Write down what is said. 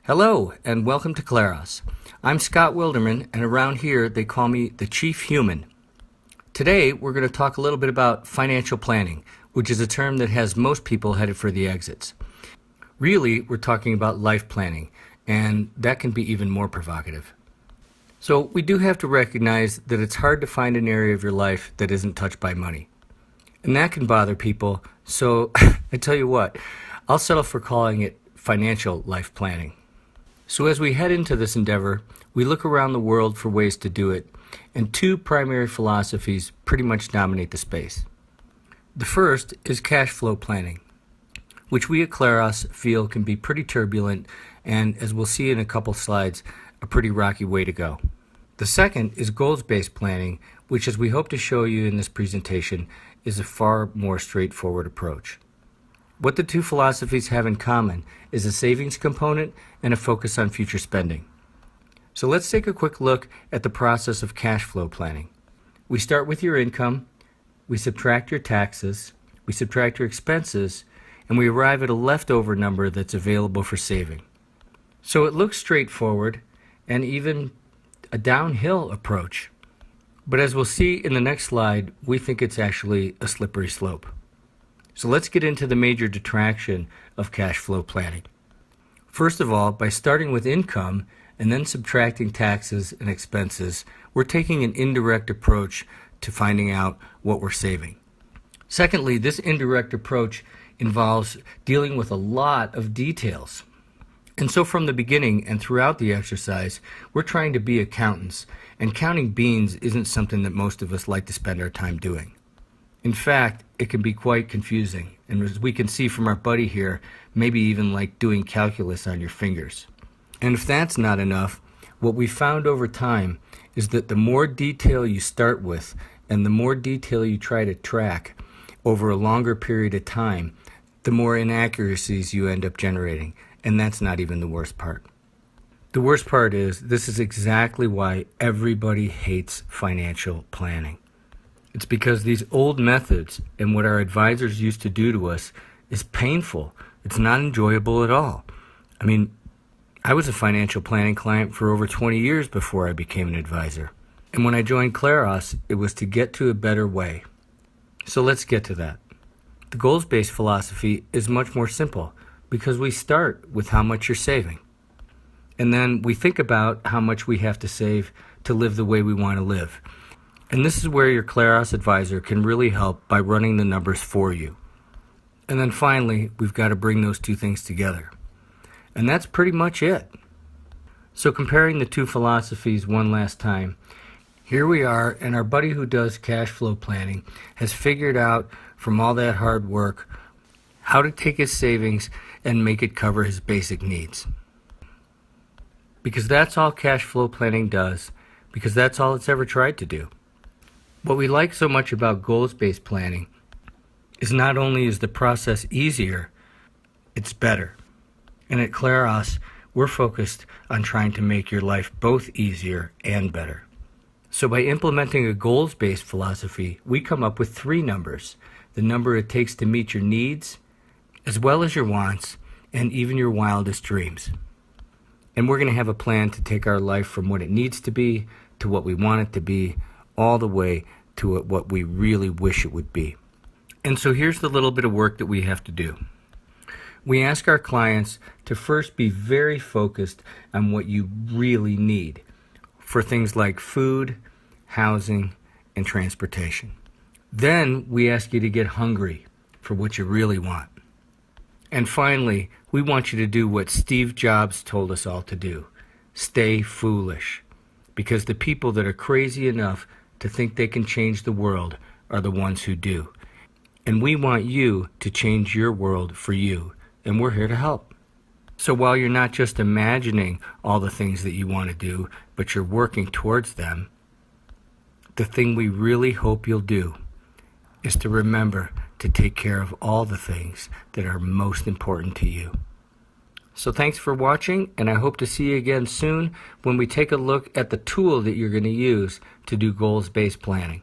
Hello, and welcome to Claros. I'm Scott Wilderman, and around here they call me the Chief Human. Today, we're going to talk a little bit about financial planning, which is a term that has most people headed for the exits. Really, we're talking about life planning, and that can be even more provocative. So, we do have to recognize that it's hard to find an area of your life that isn't touched by money. And that can bother people, so I tell you what, I'll settle for calling it financial life planning. So as we head into this endeavor, we look around the world for ways to do it, and two primary philosophies pretty much dominate the space. The first is cash flow planning, which we at Claros feel can be pretty turbulent and, as we'll see in a couple slides, a pretty rocky way to go. The second is goals-based planning, which, as we hope to show you in this presentation, is a far more straightforward approach. What the two philosophies have in common is a savings component and a focus on future spending. So let's take a quick look at the process of cash flow planning. We start with your income, we subtract your taxes, we subtract your expenses, and we arrive at a leftover number that's available for saving. So it looks straightforward and even a downhill approach. But as we'll see in the next slide, we think it's actually a slippery slope. So let's get into the major detraction of cash flow planning. First of all, by starting with income and then subtracting taxes and expenses, we're taking an indirect approach to finding out what we're saving. Secondly, this indirect approach involves dealing with a lot of details. And so from the beginning and throughout the exercise, we're trying to be accountants, and counting beans isn't something that most of us like to spend our time doing. In fact, it can be quite confusing, and as we can see from our buddy here, maybe even like doing calculus on your fingers. And if that's not enough, what we found over time is that the more detail you start with and the more detail you try to track over a longer period of time, the more inaccuracies you end up generating, and that's not even the worst part. The worst part is this is exactly why everybody hates financial planning. It's because these old methods and what our advisors used to do to us is painful. It's not enjoyable at all. I mean, I was a financial planning client for over 20 years before I became an advisor. And when I joined Claros, it was to get to a better way. So let's get to that. The goals-based philosophy is much more simple because we start with how much you're saving. And then we think about how much we have to save to live the way we want to live. And this is where your Claros advisor can really help by running the numbers for you. And then finally, we've got to bring those two things together. And that's pretty much it. So comparing the two philosophies one last time, here we are, and our buddy who does cash flow planning has figured out from all that hard work how to take his savings and make it cover his basic needs. Because that's all cash flow planning does, because that's all it's ever tried to do. What we like so much about goals-based planning is not only is the process easier, it's better. And at Claros, we're focused on trying to make your life both easier and better. So by implementing a goals-based philosophy, we come up with three numbers: the number it takes to meet your needs, as well as your wants, and even your wildest dreams. And we're going to have a plan to take our life from what it needs to be to what we want it to be, all the way to what we really wish it would be. And so here's the little bit of work that we have to do. We ask our clients to first be very focused on what you really need for things like food, housing, and transportation. Then we ask you to get hungry for what you really want. And finally, we want you to do what Steve Jobs told us all to do: stay foolish. Because the people that are crazy enough to think they can change the world are the ones who do. And we want you to change your world for you, and we're here to help. So while you're not just imagining all the things that you want to do, but you're working towards them, the thing we really hope you'll do is to remember to take care of all the things that are most important to you. So thanks for watching, and I hope to see you again soon when we take a look at the tool that you're going to use to do goals-based planning.